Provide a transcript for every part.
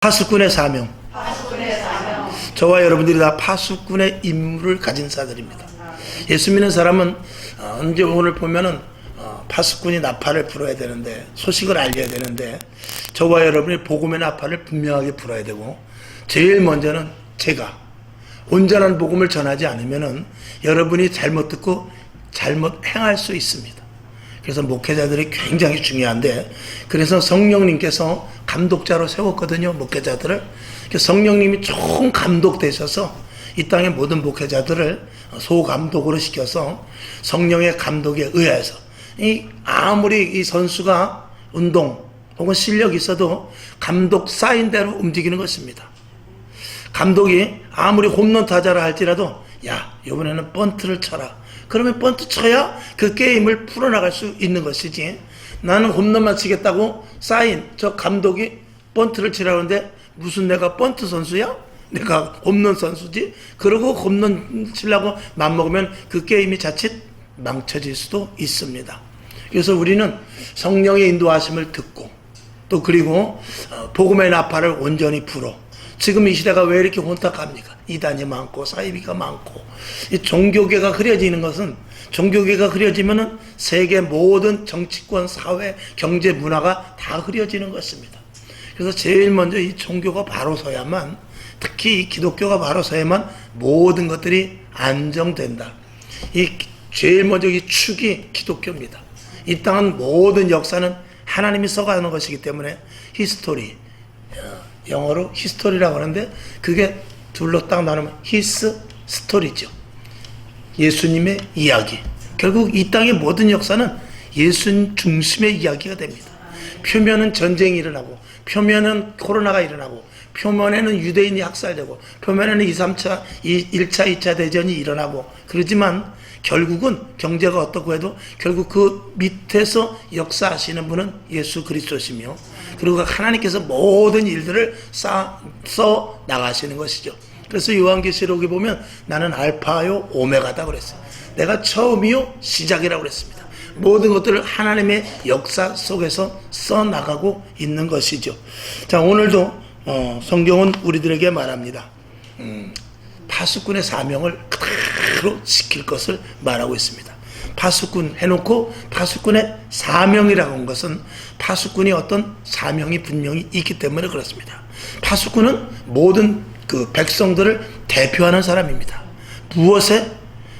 파수꾼의 사명. 저와 여러분들이 다 파수꾼의 임무를 가진 자들입니다. 예수 믿는 사람은 언제 오늘 보면은 파수꾼이 나팔을 불어야 되는데, 소식을 알려야 되는데, 저와 여러분이 복음의 나팔을 분명하게 불어야 되고, 제일 먼저는 제가 온전한 복음을 전하지 않으면은 여러분이 잘못 듣고 잘못 행할 수 있습니다. 그래서 목회자들이 굉장히 중요한데, 그래서 성령님께서 감독자로 세웠거든요, 목회자들을. 성령님이 총 감독되셔서 이 땅의 모든 목회자들을 소감독으로 시켜서 성령의 감독에 의해서, 아무리 이 선수가 운동 혹은 실력이 있어도 감독 사인대로 움직이는 것입니다. 감독이 아무리 홈런 타자라 할지라도, 야, 이번에는 번트를 쳐라. 그러면 번트 쳐야 그 게임을 풀어나갈 수 있는 것이지, 나는 홈런만 치겠다고 사인, 저 감독이 번트를 치라고 하는데 무슨 내가 번트 선수야? 내가 홈런 선수지? 그러고 홈런 치려고 맘먹으면 그 게임이 자칫 망쳐질 수도 있습니다. 그래서 우리는 성령의 인도하심을 듣고, 또 그리고 복음의 나팔을 온전히 불어. 지금 이 시대가 왜 이렇게 혼탁합니까? 이단이 많고 사이비가 많고, 이 종교계가 흐려지는 것은, 종교계가 흐려지면은 세계 모든 정치권, 사회, 경제, 문화가 다 흐려지는 것입니다. 그래서 제일 먼저 이 종교가 바로 서야만, 특히 이 기독교가 바로 서야만 모든 것들이 안정된다. 제일 먼저 이 축이 기독교입니다. 이 땅은 모든 역사는 하나님이 써가는 것이기 때문에 히스토리, 영어로 히스토리라고 하는데, 그게 둘로 딱 나누면 히스 스토리죠. 예수님의 이야기. 결국 이 땅의 모든 역사는 예수님 중심의 이야기가 됩니다. 표면은 전쟁이 일어나고, 표면은 코로나가 일어나고, 표면에는 유대인이 학살되고, 표면에는 1차, 2차 대전이 일어나고, 그러지만 결국은 경제가 어떻고 해도 결국 그 밑에서 역사하시는 분은 예수 그리스도시며, 그리고 하나님께서 모든 일들을 써 나가시는 것이죠. 그래서 요한계시록에 보면 나는 알파요 오메가다 그랬어요. 내가 처음이요 시작이라고 그랬습니다. 모든 것들을 하나님의 역사 속에서 써 나가고 있는 것이죠. 자, 오늘도 성경은 우리들에게 말합니다. 파수꾼의 사명을 그대로 지킬 것을 말하고 있습니다. 파수꾼 해놓고 파수꾼의 사명이라고 한 것은 파수꾼이 어떤 사명이 분명히 있기 때문에 그렇습니다. 파수꾼은 모든 그 백성들을 대표하는 사람입니다. 무엇에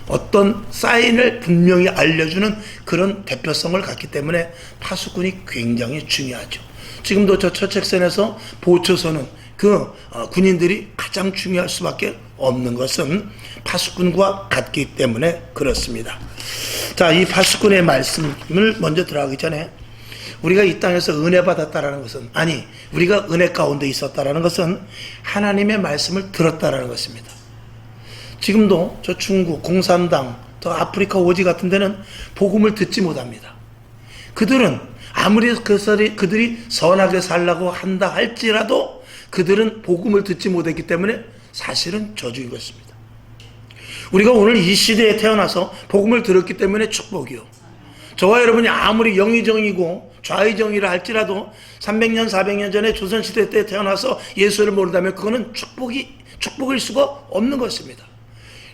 어떤 사인을 분명히 알려주는 그런 대표성을 갖기 때문에 파수꾼이 굉장히 중요하죠. 지금도 저 처책선에서 보초서는 그 군인들이 가장 중요할 수밖에 없는 것은 파수꾼과 같기 때문에 그렇습니다. 자, 이 파수꾼의 말씀을 먼저 들어가기 전에, 우리가 이 땅에서 은혜 받았다라는 것은, 아니, 우리가 은혜 가운데 있었다라는 것은 하나님의 말씀을 들었다라는 것입니다. 지금도 저 중국, 공산당, 또 아프리카 오지 같은 데는 복음을 듣지 못합니다. 그들은 아무리 그들이 선하게 살라고 한다 할지라도 그들은 복음을 듣지 못했기 때문에 사실은 저주인 것입니다. 우리가 오늘 이 시대에 태어나서 복음을 들었기 때문에 축복이요. 저와 여러분이 아무리 영의정이고 좌의정이라 할지라도 300년, 400년 전에 조선시대 때 태어나서 예수를 모른다면 그거는 축복일 수가 없는 것입니다.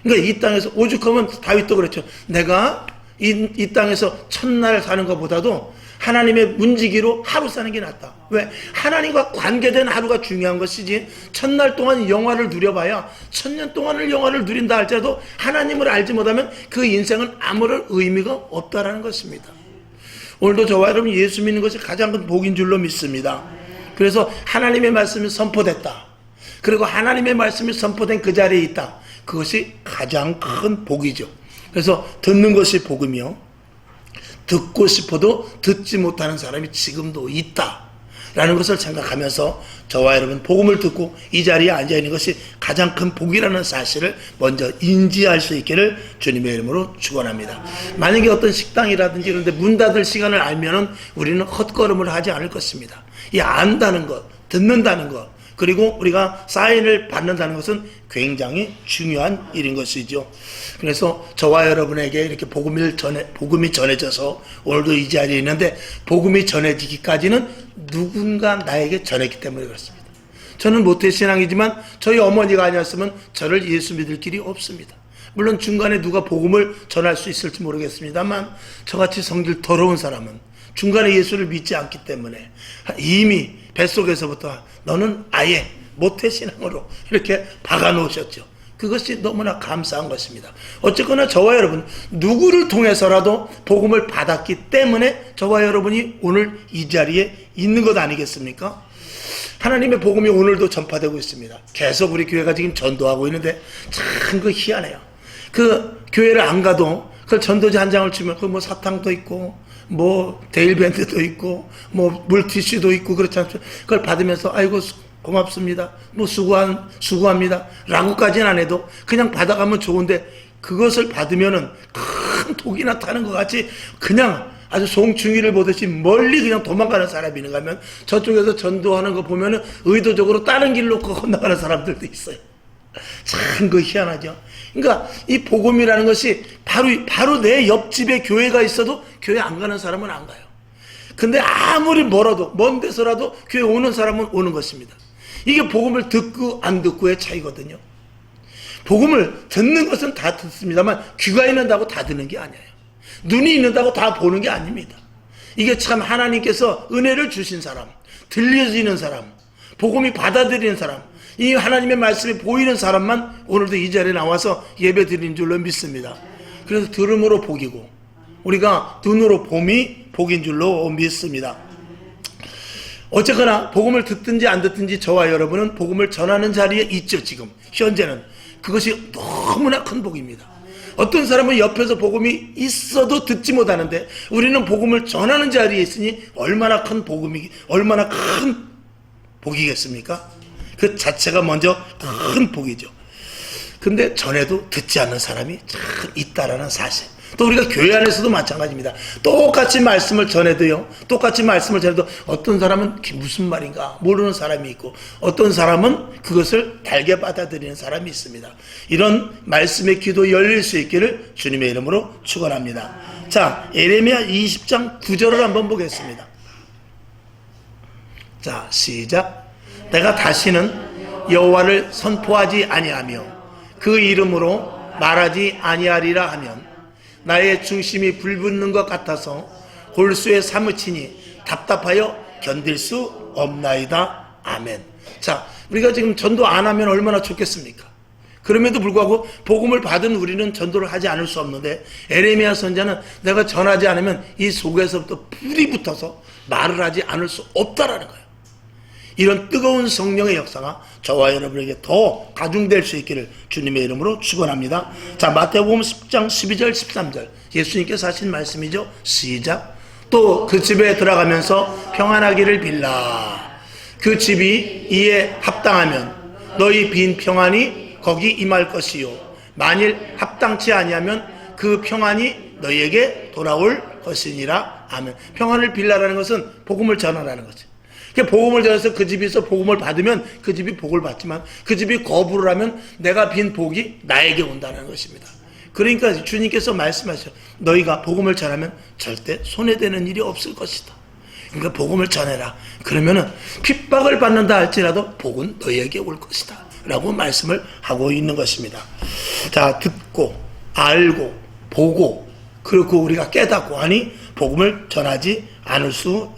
그러니까 이 땅에서 오죽하면 다윗도 그랬죠. 내가 이 땅에서 첫날 사는 것보다도 하나님의 문지기로 하루 사는 게 낫다. 왜? 하나님과 관계된 하루가 중요한 것이지, 첫날 동안 영화를 누려봐야 1000년 동안을 영화를 누린다 할지라도 하나님을 알지 못하면 그 인생은 아무런 의미가 없다라는 것입니다. 오늘도 저와 여러분 예수 믿는 것이 가장 큰 복인 줄로 믿습니다. 그래서 하나님의 말씀이 선포됐다. 그리고 하나님의 말씀이 선포된 그 자리에 있다. 그것이 가장 큰 복이죠. 그래서 듣는 것이 복이며, 듣고 싶어도 듣지 못하는 사람이 지금도 있다라는 것을 생각하면서 저와 여러분 복음을 듣고 이 자리에 앉아있는 것이 가장 큰 복이라는 사실을 먼저 인지할 수 있기를 주님의 이름으로 축원합니다. 만약에 어떤 식당이라든지 이런 데 문 닫을 시간을 알면은 우리는 헛걸음을 하지 않을 것입니다. 이 안다는 것, 듣는다는 것, 그리고 우리가 사인을 받는다는 것은 굉장히 중요한 일인 것이죠. 그래서 저와 여러분에게 이렇게 복음이 전해져서 오늘도 이 자리에 있는데, 복음이 전해지기까지는 누군가 나에게 전했기 때문에 그렇습니다. 저는 모태신앙이지만 저희 어머니가 아니었으면 저를 예수 믿을 길이 없습니다. 물론 중간에 누가 복음을 전할 수 있을지 모르겠습니다만 저같이 성질 더러운 사람은 중간에 예수를 믿지 않기 때문에 이미 뱃속에서부터 너는 아예 모태신앙으로 이렇게 박아놓으셨죠. 그것이 너무나 감사한 것입니다. 어쨌거나 저와 여러분 누구를 통해서라도 복음을 받았기 때문에 저와 여러분이 오늘 이 자리에 있는 것 아니겠습니까? 하나님의 복음이 오늘도 전파되고 있습니다. 계속 우리 교회가 지금 전도하고 있는데 참 그 희한해요. 그 교회를 안 가도 그 전도지 한 장을 주면 그 뭐 사탕도 있고 뭐 데일밴드도 있고 뭐 물티슈도 있고 그렇지 않죠. 그걸 받으면서 아이고 고맙습니다. 뭐 수고합니다. 라고까지는 안 해도 그냥 받아가면 좋은데 그것을 받으면은 큰 독이 나타나는 것 같이 그냥 아주 송충이를 보듯이 멀리 그냥 도망가는 사람이 있는가 하면 저쪽에서 전도하는 거 보면은 의도적으로 다른 길로 건너가는 사람들도 있어요. 참 그 희한하죠. 그러니까 이 복음이라는 것이 바로 내 옆집에 교회가 있어도 교회 안 가는 사람은 안 가요. 근데 아무리 멀어도 먼 데서라도 교회 오는 사람은 오는 것입니다. 이게 복음을 듣고 안 듣고의 차이거든요. 복음을 듣는 것은 다 듣습니다만 귀가 있는다고 다 듣는 게 아니에요. 눈이 있는다고 다 보는 게 아닙니다. 이게 참 하나님께서 은혜를 주신 사람, 들려지는 사람, 복음이 받아들이는 사람, 이 하나님의 말씀이 보이는 사람만 오늘도 이 자리에 나와서 예배 드리는 줄로 믿습니다. 그래서 들음으로 복이고 우리가 눈으로 봄이 복인 줄로 믿습니다. 어쨌거나 복음을 듣든지 안 듣든지 저와 여러분은 복음을 전하는 자리에 있죠. 지금 현재는 그것이 너무나 큰 복입니다. 어떤 사람은 옆에서 복음이 있어도 듣지 못하는데 우리는 복음을 전하는 자리에 있으니 얼마나 큰 복이겠습니까? 그 자체가 먼저 큰 복이죠. 근데 전에도 듣지 않는 사람이 참 있다라는 사실. 또 우리가 교회 안에서도 마찬가지입니다. 똑같이 말씀을 전해도요. 어떤 사람은 무슨 말인가 모르는 사람이 있고 어떤 사람은 그것을 달게 받아들이는 사람이 있습니다. 이런 말씀의 귀도 열릴 수 있기를 주님의 이름으로 축원합니다. 자, 예레미야 20장 9절을 한번 보겠습니다. 자, 시작. 내가 다시는 여호와를 선포하지 아니하며 그 이름으로 말하지 아니하리라 하면 나의 중심이 불붙는 것 같아서 골수에 사무치니 답답하여 견딜 수 없나이다. 아멘. 자, 우리가 지금 전도 안 하면 얼마나 좋겠습니까? 그럼에도 불구하고 복음을 받은 우리는 전도를 하지 않을 수 없는데 에레미야 선지자는 내가 전하지 않으면 이 속에서부터 불이 붙어서 말을 하지 않을 수 없다라는 거예요. 이런 뜨거운 성령의 역사가 저와 여러분에게 더 가중될 수 있기를 주님의 이름으로 축원합니다. 자, 마태복음 10장 12절 13절 예수님께서 하신 말씀이죠. 시작. 또 그 집에 들어가면서 평안하기를 빌라. 그 집이 이에 합당하면 너희 빈 평안이 거기 임할 것이요 만일 합당치 아니하면 그 평안이 너희에게 돌아올 것이니라. 아멘. 평안을 빌라라는 것은 복음을 전하라는 거죠. 복음을 전해서 그 집에서 복음을 받으면 그 집이 복을 받지만 그 집이 거부를 하면 내가 빈 복이 나에게 온다는 것입니다. 그러니까 주님께서 말씀하셔. 너희가 복음을 전하면 절대 손해되는 일이 없을 것이다. 그러니까 복음을 전해라. 그러면은 핍박을 받는다 할지라도 복은 너희에게 올 것이다 라고 말씀을 하고 있는 것입니다. 자, 듣고 알고 보고 그리고 우리가 깨닫고 하니 복음을 전하지 않을 수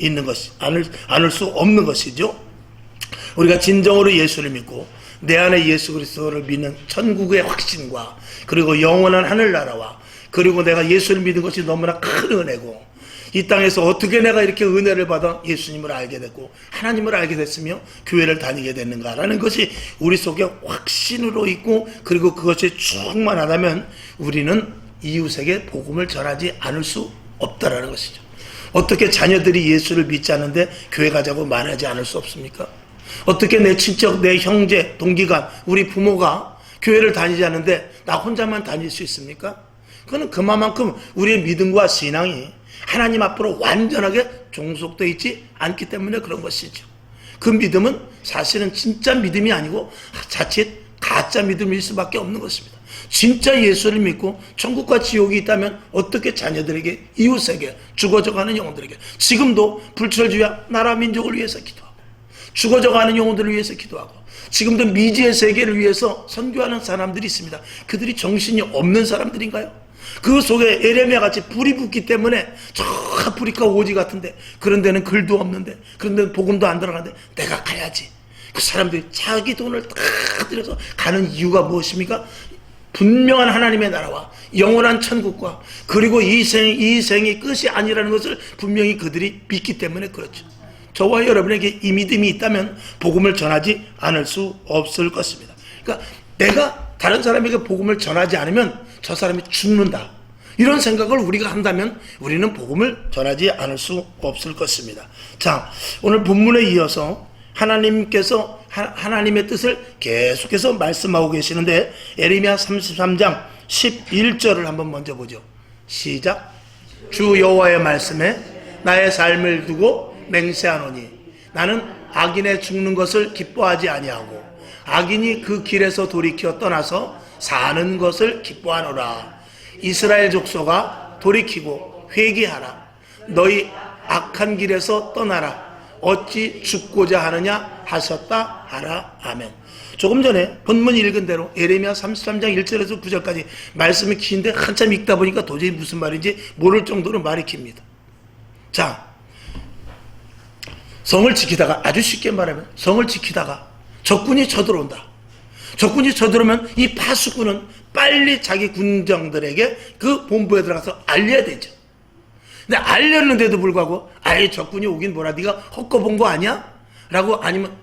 없는 것이죠. 우리가 진정으로 예수를 믿고 내 안에 예수 그리스도를 믿는 천국의 확신과 그리고 영원한 하늘나라와 그리고 내가 예수를 믿은 것이 너무나 큰 은혜고 이 땅에서 어떻게 내가 이렇게 은혜를 받아 예수님을 알게 됐고 하나님을 알게 됐으며 교회를 다니게 됐는가라는 것이 우리 속에 확신으로 있고 그리고 그것이 충만하다면 우리는 이웃에게 복음을 전하지 않을 수 없다라는 것이죠. 어떻게 자녀들이 예수를 믿지 않는데 교회 가자고 말하지 않을 수 없습니까? 어떻게 내 친척, 내 형제, 동기간, 우리 부모가 교회를 다니지 않는데 나 혼자만 다닐 수 있습니까? 그건 그만큼 우리의 믿음과 신앙이 하나님 앞으로 완전하게 종속되어 있지 않기 때문에 그런 것이죠. 그 믿음은 사실은 진짜 믿음이 아니고 자칫 가짜 믿음일 수밖에 없는 것입니다. 진짜 예수를 믿고 천국과 지옥이 있다면 어떻게 자녀들에게 이웃에게 죽어져가는 영혼들에게 지금도 불철주야 나라 민족을 위해서 기도하고 죽어져가는 영혼들을 위해서 기도하고, 지금도 미지의 세계를 위해서 선교하는 사람들이 있습니다. 그들이 정신이 없는 사람들인가요? 그 속에 에레미야 같이 불이 붙기 때문에 저 아프리카 오지 같은데, 그런 데는 글도 없는데, 그런 데는 복음도 안 들어가는데 내가 가야지. 그 사람들이 자기 돈을 다 들여서 가는 이유가 무엇입니까? 분명한 하나님의 나라와 영원한 천국과, 그리고 이 생이 끝이 아니라는 것을 분명히 그들이 믿기 때문에 그렇죠. 저와 여러분에게 이 믿음이 있다면 복음을 전하지 않을 수 없을 것입니다. 그러니까 내가 다른 사람에게 복음을 전하지 않으면 저 사람이 죽는다, 이런 생각을 우리가 한다면 우리는 복음을 전하지 않을 수 없을 것입니다. 자, 오늘 본문에 이어서 하나님께서 하나님의 뜻을 계속해서 말씀하고 계시는데, 에레미야 33장 11절을 한번 먼저 보죠. 시작. 주 여호와의 말씀에 나의 삶을 두고 맹세하노니 나는 악인의 죽는 것을 기뻐하지 아니하고 악인이 그 길에서 돌이켜 떠나서 사는 것을 기뻐하노라. 이스라엘 족속아, 돌이키고 회개하라. 너희 악한 길에서 떠나라. 어찌 죽고자 하느냐 하셨다 하라. 아멘. 조금 전에 본문 읽은 대로 에레미야 33장 1절에서 9절까지 말씀이 긴데 한참 읽다 보니까 도저히 무슨 말인지 모를 정도로 말이 깁니다. 자, 성을 지키다가, 아주 쉽게 말하면 성을 지키다가 적군이 쳐들어온다. 적군이 쳐들어오면 이 파수꾼은 빨리 자기 군정들에게 그 본부에 들어가서 알려야 되죠. 근데 알렸는데도 불구하고, 아예 적군이 오긴 뭐라, 네가 헛거본 거 아니야? 라고, 아니면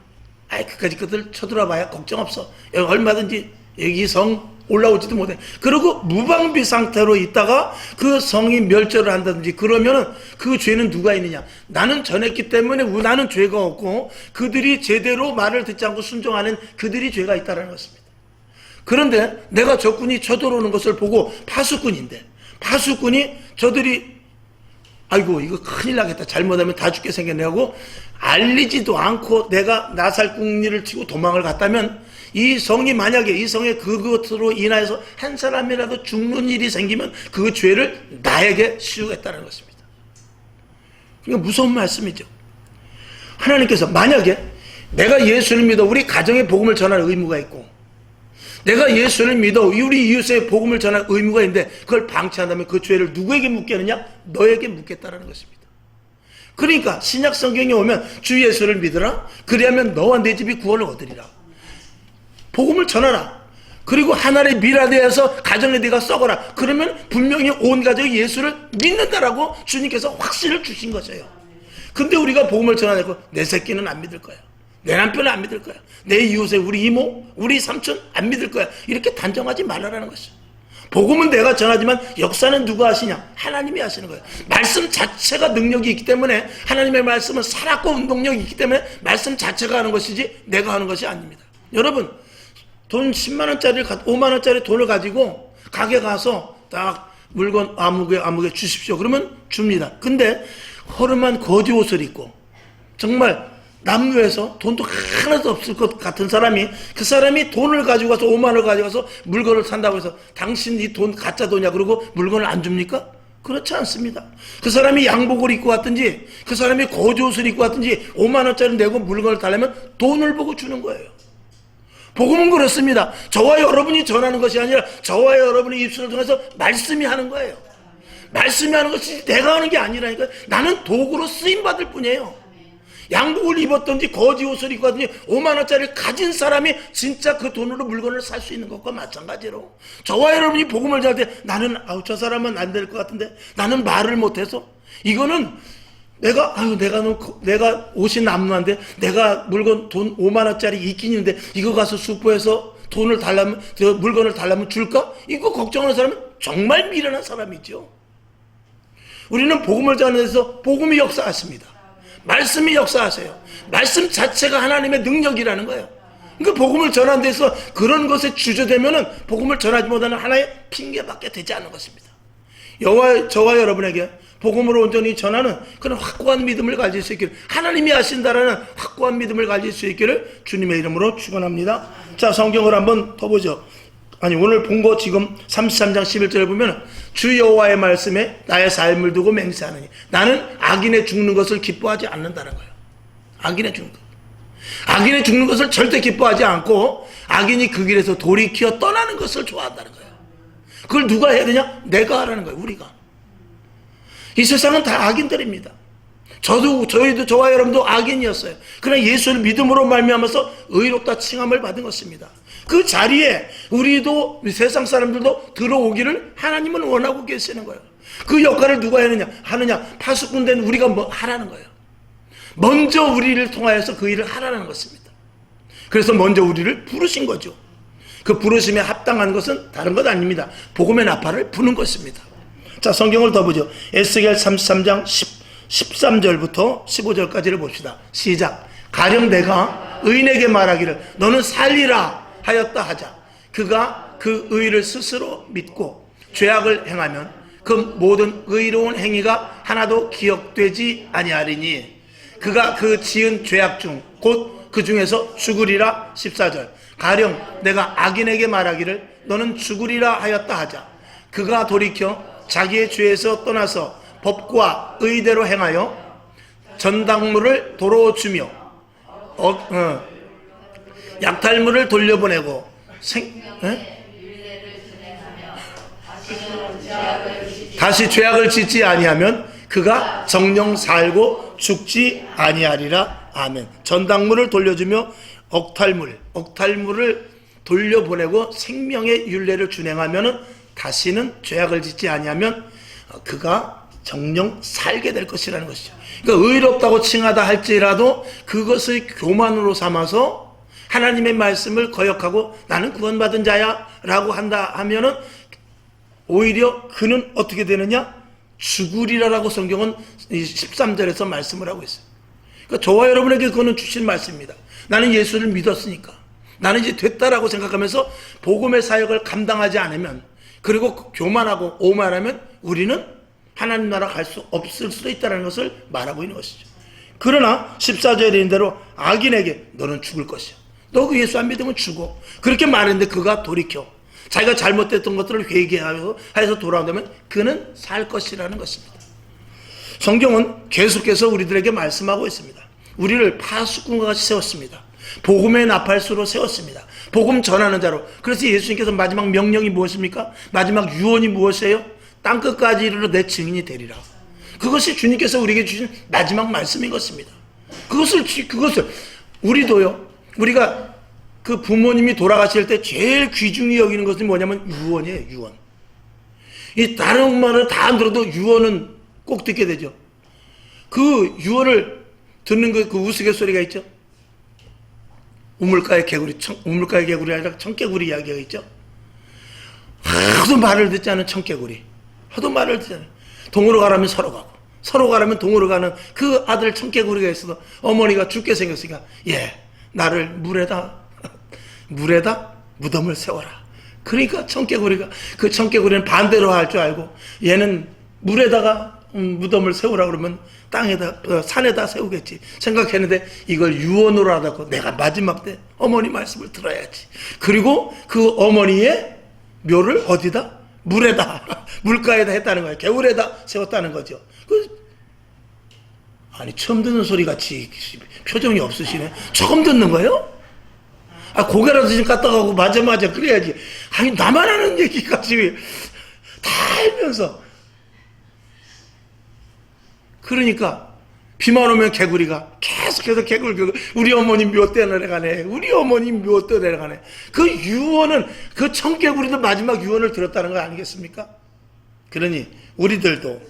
아예 그까짓 것들 쳐들어 봐야 걱정 없어, 얼마든지 여기 성 올라오지도 못해. 그리고 무방비 상태로 있다가 그 성이 멸절을 한다든지 그러면은 그 죄는 누가 있느냐? 나는 전했기 때문에 나는 죄가 없고, 그들이 제대로 말을 듣지 않고 순종하는 그들이 죄가 있다는 것입니다. 그런데 내가 적군이 쳐들어오는 것을 보고, 파수꾼인데 파수꾼이 저들이 아이고 이거 큰일 나겠다, 잘못하면 다 죽게 생겼네 하고 알리지도 않고 내가 나살궁리를 치고 도망을 갔다면, 이 성이 만약에 이 성의 그것으로 인하여서 한 사람이라도 죽는 일이 생기면 그 죄를 나에게 씌우겠다는 것입니다. 그러니까 무서운 말씀이죠. 하나님께서 만약에 내가 예수를 믿어 우리 가정에 복음을 전할 의무가 있고, 내가 예수를 믿어 우리 이웃에 복음을 전할 의무가 있는데 그걸 방치한다면 그 죄를 누구에게 묻겠느냐? 너에게 묻겠다는 것입니다. 그러니까 신약 성경에 오면 주 예수를 믿으라, 그리하면 너와 내 집이 구원을 얻으리라. 복음을 전하라. 그리고 하나님의 미라되어서 가정에 네가 썩어라. 그러면 분명히 온 가족이 예수를 믿는다라고 주님께서 확신을 주신 것이에요. 근데 우리가 복음을 전하고 내 새끼는 안 믿을 거야, 내 남편은 안 믿을 거야, 내 이웃에 우리 이모, 우리 삼촌 안 믿을 거야, 이렇게 단정하지 말라라는 것이죠. 복음은 내가 전하지만 역사는 누가 하시냐? 하나님이 하시는 거예요. 말씀 자체가 능력이 있기 때문에, 하나님의 말씀은 살았고 운동력이 있기 때문에 말씀 자체가 하는 것이지 내가 하는 것이 아닙니다. 여러분, 돈 10만원짜리 5만원짜리 돈을 가지고 가게 가서 딱 물건 아무게 주십시오 그러면 줍니다. 근데 허름한 거지 옷을 입고 정말 남루에서 돈도 하나도 없을 것 같은 사람이, 그 사람이 돈을 가지고 가서 5만원을 가지고 가서 물건을 산다고 해서 당신 이 돈 가짜 돈이야 그러고 물건을 안 줍니까? 그렇지 않습니다. 그 사람이 양복을 입고 왔든지 그 사람이 거지 옷을 입고 왔든지 5만원짜리 내고 물건을 달라면 돈을 보고 주는 거예요. 복음은 그렇습니다. 저와 여러분이 전하는 것이 아니라 저와 여러분의 입술을 통해서 말씀이 하는 거예요. 말씀이 하는 것이 내가 하는 게 아니라니까. 나는 도구로 쓰임받을 뿐이에요. 양복을 입었든지 거지 옷을 입고 하든지 5만원짜리를 가진 사람이 진짜 그 돈으로 물건을 살 수 있는 것과 마찬가지로, 저와 여러분이 복음을 전할 때 나는 저 사람은 안 될 것 같은데, 나는 말을 못해서, 이거는 내가 옷이 남루한데 내가 물건 돈 5만원짜리 있긴 있는데 이거 가서 수포해서 돈을 달라면, 물건을 달라면 줄까? 이거 걱정하는 사람은 정말 미련한 사람이죠. 우리는 복음을 전하는 데서 복음이 역사하십니다. 말씀이 역사하세요. 말씀 자체가 하나님의 능력이라는 거예요. 그러니까 복음을 전하는 데서 그런 것에 주저되면은 복음을 전하지 못하는 하나의 핑계밖에 되지 않는 것입니다. 저와 여러분에게 복음으로 온전히 전하는 그런 확고한 믿음을 가질 수 있기를, 하나님이 하신다라는 확고한 믿음을 가질 수 있기를 주님의 이름으로 축원합니다. 자, 성경을 한번 더 보죠. 오늘 본 거 지금 33장 11절에 보면 주 여호와의 말씀에 나의 삶을 두고 맹세하느니 나는 악인의 죽는 것을 기뻐하지 않는다는 거예요. 악인의 죽는 것. 악인이 죽는 것을 절대 기뻐하지 않고 악인이 그 길에서 돌이켜 떠나는 것을 좋아한다는 거예요. 그걸 누가 해야 되냐? 내가 하라는 거예요. 우리가. 이 세상은 다 악인들입니다. 저희도 저와 여러분도 악인이었어요. 그러나 예수를 믿음으로 말미암아서 의롭다 칭함을 받은 것입니다. 그 자리에 우리도 세상 사람들도 들어오기를 하나님은 원하고 계시는 거예요. 그 역할을 누가 하느냐? 파수꾼된 우리가 하라는 거예요. 먼저 우리를 통하여서 그 일을 하라는 것입니다. 그래서 먼저 우리를 부르신 거죠. 그 부르심에 합당한 것은 다른 것 아닙니다. 복음의 나팔을 부는 것입니다. 자, 성경을 더 보죠. 에스겔 33장 13절부터 15절까지를 봅시다. 시작. 가령 내가 의인에게 말하기를 너는 살리라 하였다 하자. 그가 그 의를 스스로 믿고 죄악을 행하면 그 모든 의로운 행위가 하나도 기억되지 아니하리니 그가 그 지은 죄악 중 곧 그 중에서 죽으리라. 14절. 가령 내가 악인에게 말하기를 너는 죽으리라 하였다 하자. 그가 돌이켜 자기의 죄에서 떠나서 법과 의대로 행하여 전당물을 도로 주며 약탈물을 돌려보내고 다시 죄악을 짓지 아니하면 그가 정령 살고 죽지 아니하리라. 아멘. 전당물을 돌려주며 억탈물을 돌려보내고 생명의 율례를 준행하면 다시는 죄악을 짓지 아니하면 그가 정령 살게 될 것이라는 것이죠. 그러니까 의롭다고 칭하다 할지라도 그것을 교만으로 삼아서 하나님의 말씀을 거역하고 나는 구원받은 자야 라고 한다 하면은 오히려 그는 어떻게 되느냐? 죽으리라라고 성경은 13절에서 말씀을 하고 있어요. 그러니까 저와 여러분에게 그거는 주신 말씀입니다. 나는 예수를 믿었으니까 나는 이제 됐다라고 생각하면서 복음의 사역을 감당하지 않으면 그리고 교만하고 오만하면 우리는 하나님 나라 갈 수 없을 수도 있다는 것을 말하고 있는 것이죠. 그러나 14절에 있는 대로 악인에게 너는 죽을 것이야. 너 그 예수 안 믿으면 죽어. 그렇게 말했는데 그가 돌이켜 자기가 잘못됐던 것들을 회개하여서 돌아온다면 그는 살 것이라는 것입니다. 성경은 계속해서 우리들에게 말씀하고 있습니다. 우리를 파수꾼과 같이 세웠습니다. 복음의 나팔수로 세웠습니다. 복음 전하는 자로. 그래서 예수님께서 마지막 명령이 무엇입니까? 마지막 유언이 무엇이에요? 땅끝까지 이르러 내 증인이 되리라. 그것이 주님께서 우리에게 주신 마지막 말씀인 것입니다. 그것을 우리도요. 우리가 그 부모님이 돌아가실 때 제일 귀중히 여기는 것은 뭐냐면 유언이에요. 유언. 이 다른 말을 다 안 들어도 유언은 꼭 듣게 되죠. 그 유언을 듣는 그 우스갯소리가 있죠. 우물가의 개구리 아니라 청개구리 이야기가 있죠. 하도 말을 듣지 않은 청개구리. 하도 말을 듣지 않은. 동으로 가라면 서로 가고 서로 가라면 동으로 가는 그 아들 청개구리가 있어서 어머니가 죽게 생겼으니까 나를 물에다 무덤을 세워라. 그러니까 청개구리가 그 청개구리는 반대로 할 줄 알고 얘는 물에다가 무덤을 세우라 그러면 땅에다 산에다 세우겠지 생각했는데 이걸 유언으로 하다고 내가 마지막 때 어머니 말씀을 들어야지. 그리고 그 어머니의 묘를 어디다? 물에다 물가에다 했다는 거예요. 개울에다 세웠다는 거죠. 아니 처음 듣는 소리 같이 표정이 없으시네. 처음 듣는 거예요? 고개라도 좀 갖다 가고 맞아 그래야지. 아니 나만 하는 얘기까지 다 알면서. 그러니까 비만 오면 개구리가 계속해서 우리 어머님 묘대 내려가네. 우리 어머님 묘대 내려가네. 그 유언은 그 청개구리도 마지막 유언을 들었다는 거 아니겠습니까? 그러니 우리들도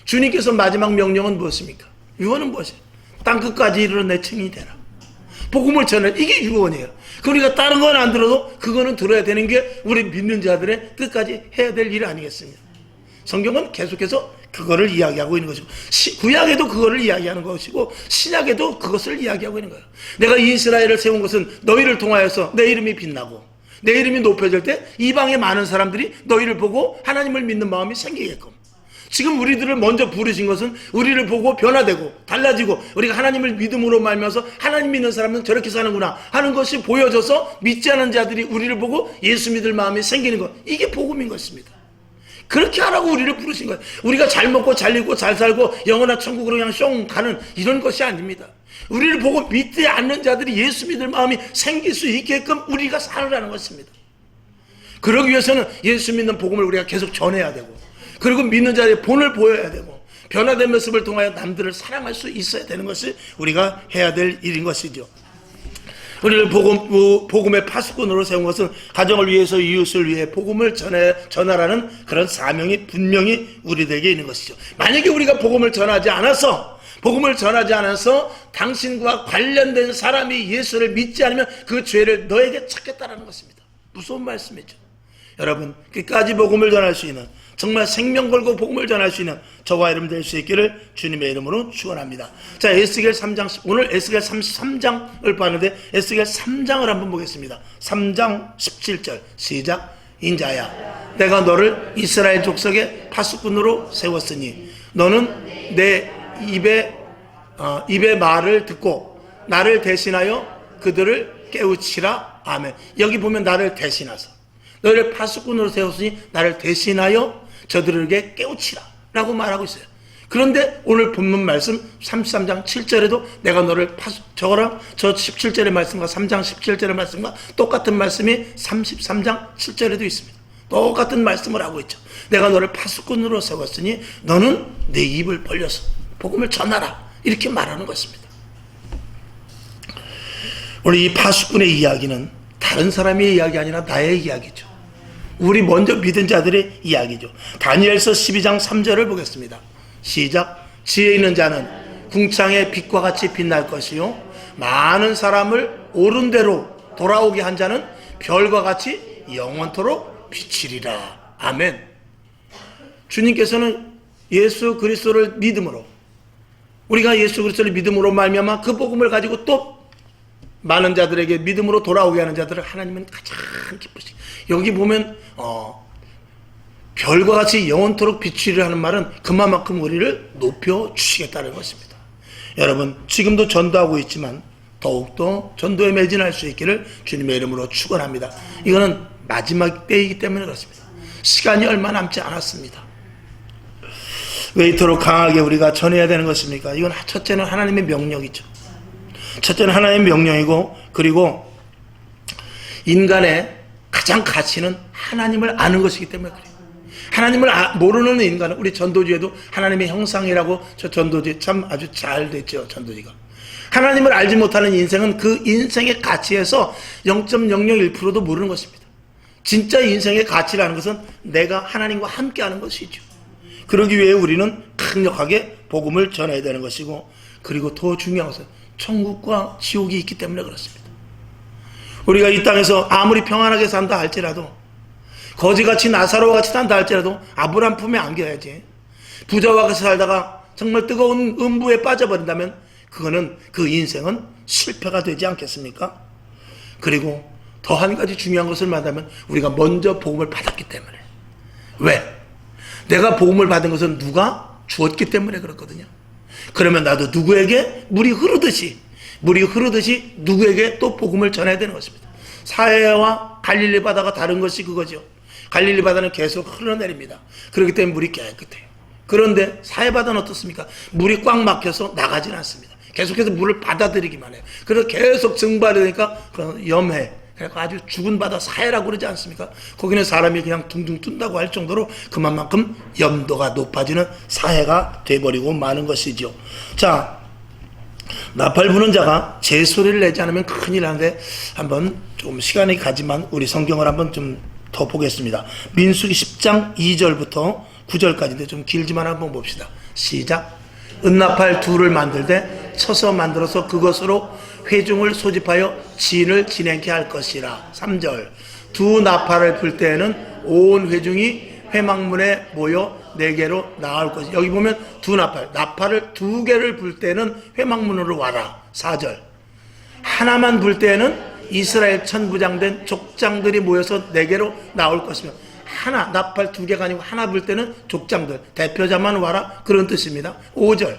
주님께서 마지막 명령은 무엇입니까? 유언은 무엇이에요? 땅끝까지 이르러 내 증인이 되라. 복음을 전해. 이게 유언이에요. 우리가 다른 건 안 들어도 그거는 들어야 되는 게 우리 믿는 자들의 끝까지 해야 될 일 아니겠습니까? 성경은 계속해서 그거를 이야기하고 있는 것이고 구약에도 그거를 이야기하는 것이고 신약에도 그것을 이야기하고 있는 거예요. 내가 이스라엘을 세운 것은 너희를 통하여서 내 이름이 빛나고 내 이름이 높여질 때 이방의 많은 사람들이 너희를 보고 하나님을 믿는 마음이 생기게끔. 지금 우리들을 먼저 부르신 것은 우리를 보고 변화되고 달라지고 우리가 하나님을 믿음으로 말면서 하나님 믿는 사람은 저렇게 사는구나 하는 것이 보여져서 믿지 않은 자들이 우리를 보고 예수 믿을 마음이 생기는 것. 이게 복음인 것입니다. 그렇게 하라고 우리를 부르신 거예요. 우리가 잘 먹고 잘 입고 잘 살고 영원한 천국으로 그냥 숑 가는 이런 것이 아닙니다. 우리를 보고 믿지 않는 자들이 예수 믿을 마음이 생길 수 있게끔 우리가 살으라는 것입니다. 그러기 위해서는 예수 믿는 복음을 우리가 계속 전해야 되고, 그리고 믿는 자의 본을 보여야 되고, 변화된 모습을 통하여 남들을 사랑할 수 있어야 되는 것이 우리가 해야 될 일인 것이죠. 우리를 복음의 파수꾼으로 세운 것은 가정을 위해서, 이웃을 위해 복음을 전하라는 그런 사명이 분명히 우리들에게 있는 것이죠. 만약에 우리가 복음을 전하지 않아서 당신과 관련된 사람이 예수를 믿지 않으면 그 죄를 너에게 찾겠다라는 것입니다. 무서운 말씀이죠. 여러분, 끝까지 복음을 전할 수 있는, 정말 생명 걸고 복음을 전할 수 있는 저와 여러분 될 수 있기를 주님의 이름으로 축원합니다. 자, 에스겔 3장, 오늘 에스겔 33장을 봤는데 에스겔 3장을 한번 보겠습니다. 3장 17절 시작. 인자야, 내가 너를 이스라엘 족속의 파수꾼으로 세웠으니 너는 내 입의 말을 듣고 나를 대신하여 그들을 깨우치라. 아멘. 여기 보면 나를 대신하서, 너를 파수꾼으로 세웠으니 나를 대신하여 저들에게 깨우치라 라고 말하고 있어요. 그런데 오늘 본문 말씀 33장 7절에도 내가 너를 저거랑 저 17절의 말씀과 3장 17절의 말씀과 똑같은 말씀이 33장 7절에도 있습니다. 똑같은 말씀을 하고 있죠. 내가 너를 파수꾼으로 세웠으니 너는 내 입을 벌려서 복음을 전하라, 이렇게 말하는 것입니다. 우리 이 파수꾼의 이야기는 다른 사람의 이야기 아니라 나의 이야기죠. 우리 먼저 믿은 자들의 이야기죠. 다니엘서 12장 3절을 보겠습니다. 시작. 지혜 있는 자는 궁창의 빛과 같이 빛날 것이요 많은 사람을 옳은 대로 돌아오게 한 자는 별과 같이 영원토록 비치리라. 아멘. 주님께서는 예수 그리스도를 믿음으로, 우리가 예수 그리스도를 믿음으로 말미암아 그 복음을 가지고 또 많은 자들에게 믿음으로 돌아오게 하는 자들을 하나님은 가장 기쁘시고, 여기 보면 별과 같이 영원토록 비추리라 하는 말은 그만큼 우리를 높여주시겠다는 것입니다. 여러분, 지금도 전도하고 있지만 더욱더 전도에 매진할 수 있기를 주님의 이름으로 축원합니다. 이거는 마지막 때이기 때문에 그렇습니다. 시간이 얼마 남지 않았습니다. 왜 이토록 강하게 우리가 전해야 되는 것입니까? 이건 첫째는 하나님의 명령이죠. 첫째는 하나님의 명령이고, 그리고 인간의 가장 가치는 하나님을 아는 것이기 때문에 그래요. 하나님을 모르는 인간은, 우리 전도지에도 하나님의 형상이라고, 저 전도지 참 아주 잘 됐죠. 전도지가 하나님을 알지 못하는 인생은 그 인생의 가치에서 0.001%도 모르는 것입니다. 진짜 인생의 가치라는 것은 내가 하나님과 함께하는 것이죠. 그러기 위해 우리는 강력하게 복음을 전해야 되는 것이고, 그리고 더 중요한 것은 천국과 지옥이 있기 때문에 그렇습니다. 우리가 이 땅에서 아무리 평안하게 산다 할지라도, 거지같이 나사로와 같이 산다 할지라도 아브람 품에 안겨야지. 부자와 같이 살다가 정말 뜨거운 음부에 빠져버린다면 그거는, 그 인생은 실패가 되지 않겠습니까? 그리고 더 한 가지 중요한 것을 말하면 우리가 먼저 복음을 받았기 때문에. 왜? 내가 복음을 받은 것은 누가 주었기 때문에 그렇거든요. 그러면 나도 누구에게 물이 흐르듯이 누구에게 또 복음을 전해야 되는 것입니다. 사해와 갈릴리 바다가 다른 것이 그거죠. 갈릴리 바다는 계속 흘러내립니다. 그렇기 때문에 물이 깨끗해요. 그런데 사해 바다는 어떻습니까? 물이 꽉 막혀서 나가지는 않습니다. 계속해서 물을 받아들이기만 해요. 그래서 계속 증발이 되니까 염해, 그러니까 아주 죽은 바다 사해라고 그러지 않습니까? 거기는 사람이 그냥 둥둥 뜬다고 할 정도로 그만큼 염도가 높아지는 사해가 돼버리고 마는 것이죠. 자, 나팔 부는 자가 제 소리를 내지 않으면 큰일 나는데, 한번 좀 시간이 가지만 우리 성경을 한번 좀 더 보겠습니다. 민수기 10장 2절부터 9절까지인데 좀 길지만 한번 봅시다. 시작. 은나팔 둘을 만들되 쳐서 만들어서 그것으로 회중을 소집하여 진을 진행케 할 것이라. 3절. 두 나팔을 불 때에는 온 회중이 회막문에 모여 네개로 나올 것이. 여기 보면 두 나팔을 두 개를 불 때는 회막문으로 와라. 4절. 하나만 불 때에는 이스라엘 천부장된 족장들이 모여서 네개로 나올 것이며, 하나, 나팔 두 개가 아니고 하나 불 때는 족장들, 대표자만 와라, 그런 뜻입니다. 5절.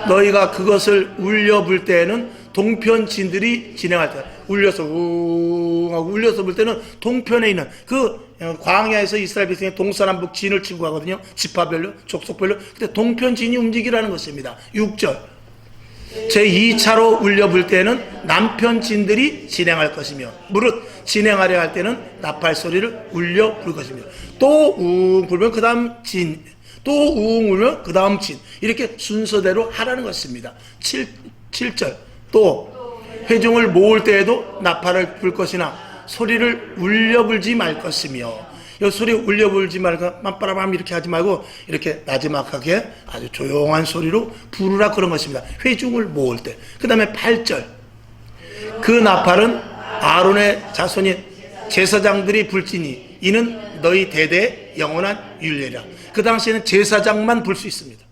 너희가 그것을 울려 불 때에는 동편진들이 진행할 때, 울려서 우웅 하고 울려서 불 때는 동편에 있는 그 광야에서 이스라엘 백성이 동서남북 진을 치고 가거든요. 지파별로, 족속별로. 근데 동편진이 움직이라는 것입니다. 6절. 제2차로 울려불 때는 남편 진들이 진행할 것이며 무릇 진행하려 할 때는 나팔 소리를 울려 부를 것이며 또 우웅 불면 그 다음 진, 또 우웅 울면 그 다음 진, 이렇게 순서대로 하라는 것입니다. 7절 또 회중을 모을 때에도 나팔을 불 것이나 소리를 울려 불지 말 것이며, 이 소리 울려 불지 말고 맘빠라밤 이렇게 하지 말고 이렇게 나지막하게 아주 조용한 소리로 부르라 그런 것입니다. 회중을 모을 때. 그 다음에 8절 그 나팔은 아론의 자손인 제사장들이 불지니 이는 너희 대대의 영원한 율례라. 그 당시에는 제사장만 불 수 있습니다.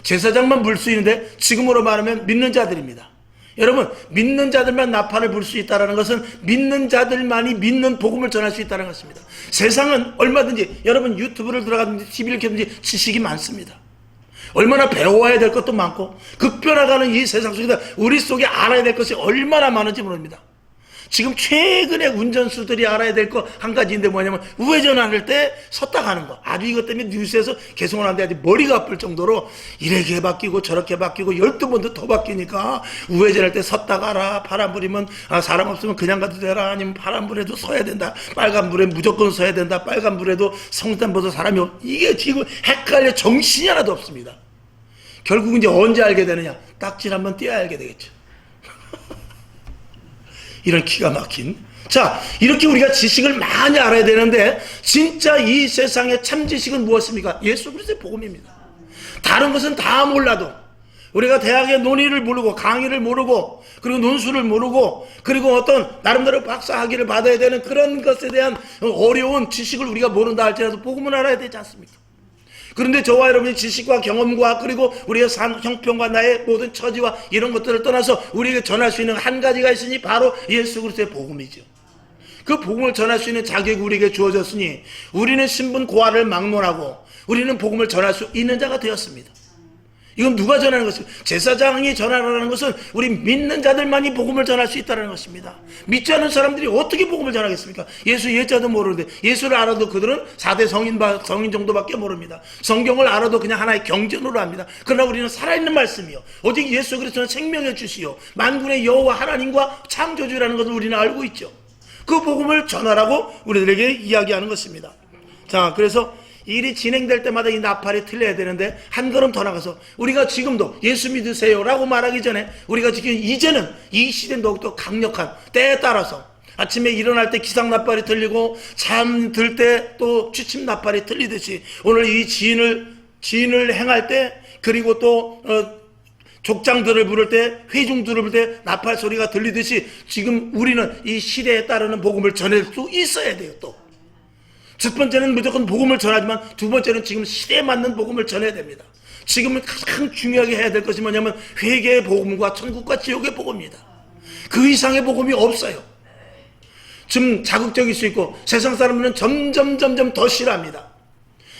제사장만 불 수 있는데 지금으로 말하면 믿는 자들입니다. 여러분, 믿는 자들만 나팔을 불 수 있다는 것은 믿는 자들만이 믿는 복음을 전할 수 있다는 것입니다. 세상은 얼마든지 여러분 유튜브를 들어가든지 TV를 켜든지 지식이 많습니다. 얼마나 배워야 될 것도 많고 급변해가는 이 세상 속에서 우리 속에 알아야 될 것이 얼마나 많은지 모릅니다. 지금 최근에 운전수들이 알아야 될 거 한 가지인데 뭐냐면 우회전할 때 섰다 가는 거. 아주 이것 때문에 뉴스에서 계속 하는데 아주 머리가 아플 정도로 이렇게 바뀌고 저렇게 바뀌고 12번도 더 바뀌니까 우회전할 때 섰다 가라. 파란 불이면 사람 없으면 그냥 가도 되라. 아니면 파란 불에도 서야 된다. 빨간 불에 무조건 서야 된다. 빨간 불에도 성탄보다 사람이 이게 지금 헷갈려 정신이 하나도 없습니다. 결국 이제 언제 알게 되느냐? 딱지를 한번 떼야 알게 되겠죠. 이런 기가 막힌. 자, 이렇게 우리가 지식을 많이 알아야 되는데 진짜 이 세상의 참 지식은 무엇입니까? 예수 그리스도의 복음입니다. 다른 것은 다 몰라도 우리가 대학의 논의를 모르고 강의를 모르고 그리고 논술을 모르고 그리고 어떤 나름대로 박사학위를 받아야 되는 그런 것에 대한 어려운 지식을 우리가 모른다 할지라도 복음을 알아야 되지 않습니까? 그런데 저와 여러분이 지식과 경험과 그리고 우리의 형편과 나의 모든 처지와 이런 것들을 떠나서 우리에게 전할 수 있는 한 가지가 있으니 바로 예수 그리스도의 복음이죠. 그 복음을 전할 수 있는 자격이 우리에게 주어졌으니 우리는 신분 고하를 막론하고 우리는 복음을 전할 수 있는 자가 되었습니다. 이건 누가 전하는 것입니까? 제사장이 전하라는 것은 우리 믿는 자들만이 복음을 전할 수 있다는 것입니다. 믿지 않는 사람들이 어떻게 복음을 전하겠습니까? 예수 예자도 모르는데 예수를 알아도 그들은 4대 성인 정도밖에 모릅니다. 성경을 알아도 그냥 하나의 경전으로 합니다. 그러나 우리는 살아있는 말씀이요 오직 예수 그리스도는 생명의 주시요 만군의 여호와 하나님과 창조주라는 것을 우리는 알고 있죠. 그 복음을 전하라고 우리들에게 이야기하는 것입니다. 자, 그래서 일이 진행될 때마다 이 나팔이 틀려야 되는데 한 걸음 더 나가서 우리가 지금도 예수 믿으세요 라고 말하기 전에 우리가 지금 이제는 이 시대는 더욱더 강력한 때에 따라서 아침에 일어날 때 기상 나팔이 들리고 잠들 때 또 취침 나팔이 들리듯이 오늘 이 지인을 행할 때 그리고 또 족장들을 부를 때 회중들을 부를 때 나팔 소리가 들리듯이 지금 우리는 이 시대에 따르는 복음을 전할 수 있어야 돼요. 또 첫 번째는 무조건 복음을 전하지만 두 번째는 지금 시대에 맞는 복음을 전해야 됩니다. 지금은 가장 중요하게 해야 될 것이 뭐냐면 회개의 복음과 천국과 지옥의 복음입니다. 그 이상의 복음이 없어요. 좀 자극적일 수 있고 세상 사람들은 점점 더 싫어합니다.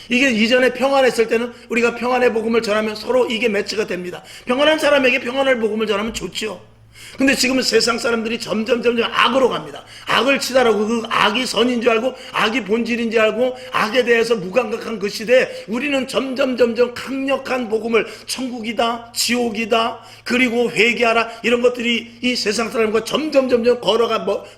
이게 이전에 평안했을 때는 우리가 평안의 복음을 전하면 서로 이게 매치가 됩니다. 평안한 사람에게 평안의 복음을 전하면 좋지요. 근데 지금은 세상 사람들이 점점 악으로 갑니다. 악을 치달라고 그 악이 선인 줄 알고 악이 본질인 줄 알고 악에 대해서 무감각한 그 시대에 우리는 점점 강력한 복음을 천국이다 지옥이다 그리고 회개하라 이런 것들이 이 세상 사람과 점점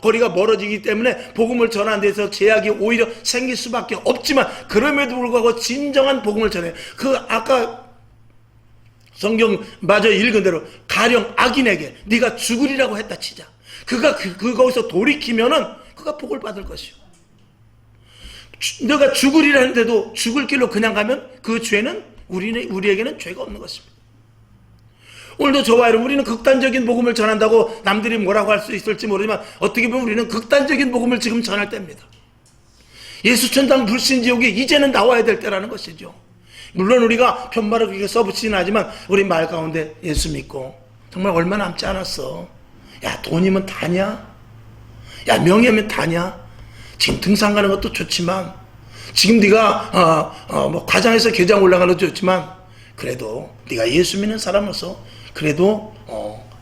거리가 멀어지기 때문에 복음을 전하는 데서 제약이 오히려 생길 수밖에 없지만 그럼에도 불구하고 진정한 복음을 전해요. 그 아까 성경 마저 읽은 대로 가령 악인에게 네가 죽으리라고 했다 치자. 그가 거기서 돌이키면은 그가 복을 받을 것이요. 너가 죽으리라는데도 죽을 길로 그냥 가면 그 죄는 우리에게는 죄가 없는 것입니다. 오늘도 저와 여러분 우리는 극단적인 복음을 전한다고 남들이 뭐라고 할 수 있을지 모르지만 어떻게 보면 우리는 극단적인 복음을 지금 전할 때입니다. 예수천당 불신지옥이 이제는 나와야 될 때라는 것이죠. 물론 우리가 편말을 그렇게 써붙이긴 하지만 우리 말 가운데 예수 믿고 정말 얼마 남지 않았어. 야, 돈이면 다냐? 야, 명예면 다냐? 지금 등산 가는 것도 좋지만 지금 네가 뭐 과장해서 계장 올라가는 것도 좋지만 그래도 네가 예수 믿는 사람으로서 그래도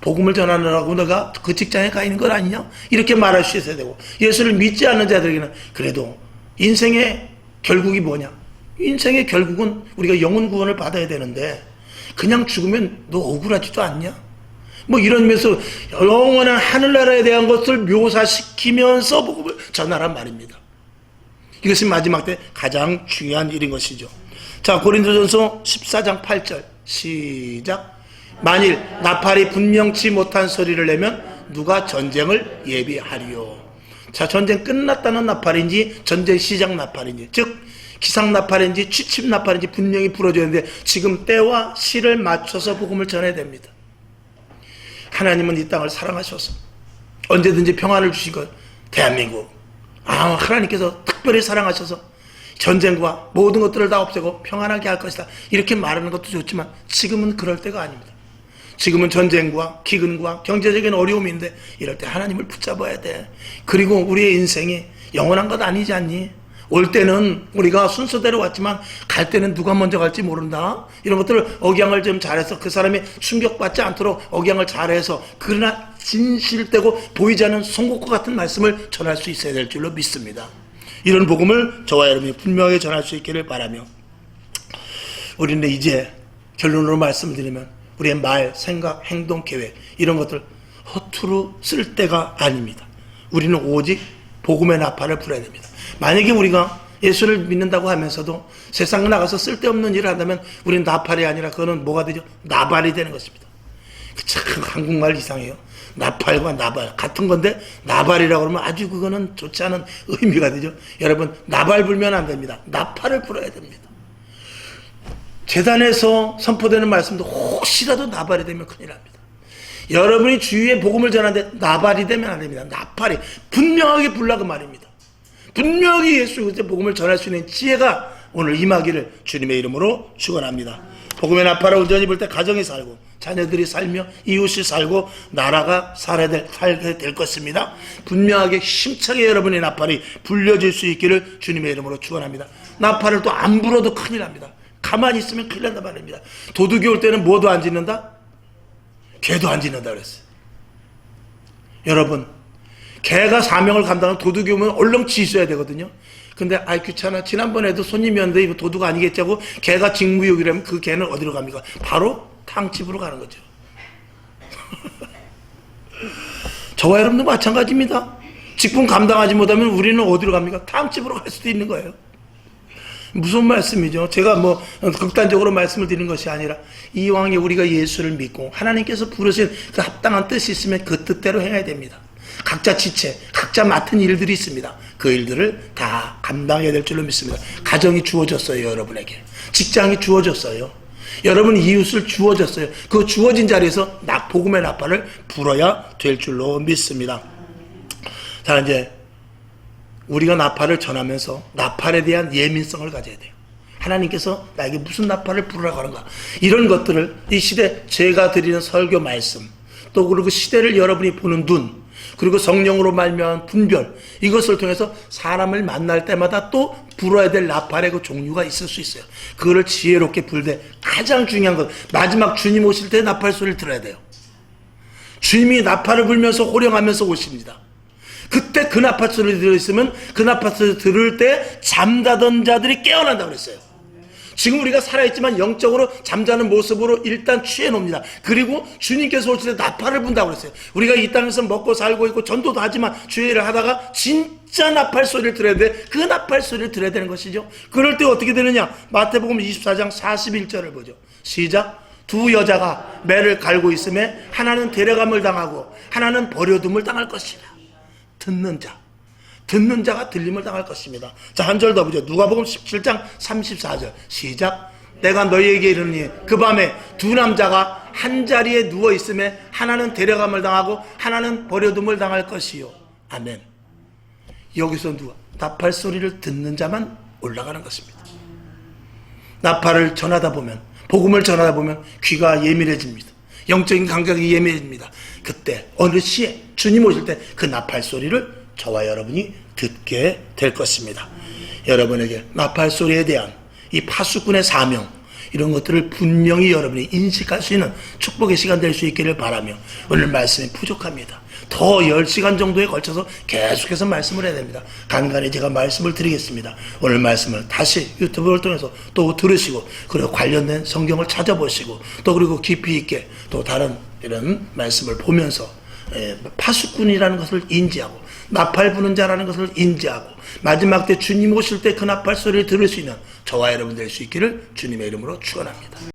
복음을 전하느라고 너가 그 직장에 가 있는 건 아니냐? 이렇게 말할 수 있어야 되고 예수를 믿지 않는 자들에게는 그래도 인생의 결국이 뭐냐? 인생의 결국은 우리가 영혼 구원을 받아야 되는데 그냥 죽으면 너 억울하지도 않냐? 뭐 이런 면에서 영원한 하늘나라에 대한 것을 묘사시키면서 복음을 전하란 말입니다. 이것이 마지막 때 가장 중요한 일인 것이죠. 자, 고린도전서 14장 8절 시작. 만일 나팔이 분명치 못한 소리를 내면 누가 전쟁을 예비하리요. 자, 전쟁 끝났다는 나팔인지 전쟁 시작 나팔인지, 즉 기상 나팔인지 취침 나팔인지 분명히 불어줘야 되는데 지금 때와 시를 맞춰서 복음을 전해야 됩니다. 하나님은 이 땅을 사랑하셔서 언제든지 평안을 주신 것, 대한민국 하나님께서 특별히 사랑하셔서 전쟁과 모든 것들을 다 없애고 평안하게 할 것이다, 이렇게 말하는 것도 좋지만 지금은 그럴 때가 아닙니다. 지금은 전쟁과 기근과 경제적인 어려움인데 이럴 때 하나님을 붙잡아야 돼. 그리고 우리의 인생이 영원한 것 아니지 않니? 올 때는 우리가 순서대로 왔지만 갈 때는 누가 먼저 갈지 모른다. 이런 것들을 억양을 좀 잘해서 그 사람이 충격받지 않도록 억양을 잘해서, 그러나 진실되고 보이지 않는 송곳과 같은 말씀을 전할 수 있어야 될 줄로 믿습니다. 이런 복음을 저와 여러분이 분명하게 전할 수 있기를 바라며, 우리는 이제 결론으로 말씀드리면 우리의 말, 생각, 행동, 계획 이런 것들 허투루 쓸 때가 아닙니다. 우리는 오직 복음의 나팔을 불어야 됩니다. 만약에 우리가 예수를 믿는다고 하면서도 세상 나가서 쓸데없는 일을 한다면 우리는 나팔이 아니라 그거는 뭐가 되죠? 나발이 되는 것입니다. 참 한국말 이상해요. 나팔과 나발 같은 건데 나발이라고 그러면 아주 그거는 좋지 않은 의미가 되죠. 여러분, 나발 불면 안 됩니다. 나팔을 불어야 됩니다. 재단에서 선포되는 말씀도 혹시라도 나발이 되면 큰일 납니다. 여러분이 주위에 복음을 전하는데 나발이 되면 안 됩니다. 나팔이 분명하게 불라고 말입니다. 분명히 예수 그리스도의 복음을 전할 수 있는 지혜가 오늘 임하기를 주님의 이름으로 축원합니다. 복음의 나팔을 온전히 불 때 가정이 살고 자녀들이 살며 이웃이 살고 나라가 살게 될 것입니다. 분명하게 힘차게 여러분의 나팔이 불려질 수 있기를 주님의 이름으로 축원합니다. 나팔을 또 안 불어도 큰일 납니다. 가만히 있으면 큰일 난단 말입니다. 도둑이 올 때는 뭐도 안 짓는다? 개도 안 짓는다 그랬어요. 여러분, 개가 사명을 감당하면 도둑이 오면 얼른 짖어야 되거든요. 근데 아이 귀찮아, 지난번에도 손님이었는데 이거 도둑 아니겠지 하고 개가 직무유기라면 그 개는 어디로 갑니까? 바로 탕집으로 가는 거죠. 저와 여러분도 마찬가지입니다. 직분 감당하지 못하면 우리는 어디로 갑니까? 탕집으로 갈 수도 있는 거예요. 무슨 말씀이죠? 제가 뭐 극단적으로 말씀을 드리는 것이 아니라 이왕에 우리가 예수를 믿고 하나님께서 부르신 그 합당한 뜻이 있으면 그 뜻대로 행해야 됩니다. 각자 지체, 각자 맡은 일들이 있습니다. 그 일들을 다 감당해야 될 줄로 믿습니다. 가정이 주어졌어요. 여러분에게 직장이 주어졌어요. 여러분 이웃을 주어졌어요. 그 주어진 자리에서 복음의 나팔을 불어야 될 줄로 믿습니다. 자, 이제 우리가 나팔을 전하면서 나팔에 대한 예민성을 가져야 돼요. 하나님께서 나에게 무슨 나팔을 부르라고 하는가, 이런 것들을 이 시대 제가 드리는 설교 말씀, 또 그리고 시대를 여러분이 보는 눈, 그리고 성령으로 말미암은 분별, 이것을 통해서 사람을 만날 때마다 또 불어야 될 나팔의 그 종류가 있을 수 있어요. 그거를 지혜롭게 불되 가장 중요한 것, 마지막 주님 오실 때 나팔 소리를 들어야 돼요. 주님이 나팔을 불면서 호령하면서 오십니다. 그때 그 나팔 소리를 들었으면 그 나팔 소리를 들을 때 잠자던 자들이 깨어난다고 그랬어요. 지금 우리가 살아있지만 영적으로 잠자는 모습으로 일단 취해놉니다. 그리고 주님께서 오실 때 나팔을 분다고 그랬어요. 우리가 이 땅에서 먹고 살고 있고 전도도 하지만 주의 일을 하다가 진짜 나팔 소리를 들어야 돼. 그 나팔 소리를 들어야 되는 것이죠. 그럴 때 어떻게 되느냐? 마태복음 24장 41절을 보죠. 시작. 두 여자가 매를 갈고 있음에 하나는 데려감을 당하고 하나는 버려둠을 당할 것이라. 듣는 자가 들림을 당할 것입니다. 자, 한 절 더 보죠. 누가복음 17장 34절 시작. 내가 너희에게 이르니 그 밤에 두 남자가 한 자리에 누워 있음에 하나는 데려감을 당하고 하나는 버려둠을 당할 것이요. 아멘. 여기서 누가 나팔 소리를 듣는 자만 올라가는 것입니다. 나팔을 전하다 보면, 복음을 전하다 보면 귀가 예민해집니다. 영적인 감각이 예민해집니다. 그때 어느 시에 주님 오실 때 그 나팔 소리를 저와 여러분이 듣게 될 것입니다. 여러분에게 나팔 소리에 대한 이 파수꾼의 사명, 이런 것들을 분명히 여러분이 인식할 수 있는 축복의 시간 될 수 있기를 바라며 오늘 말씀이 부족합니다. 더 10시간 정도에 걸쳐서 계속해서 말씀을 해야 됩니다. 간간히 제가 말씀을 드리겠습니다. 오늘 말씀을 다시 유튜브를 통해서 또 들으시고 그리고 관련된 성경을 찾아보시고 또 그리고 깊이 있게 또 다른 이런 말씀을 보면서 파수꾼이라는 것을 인지하고 나팔 부는 자라는 것을 인지하고 마지막 때 주님 오실 때 그 나팔 소리를 들을 수 있는 저와 여러분 될 수 있기를 주님의 이름으로 축원합니다.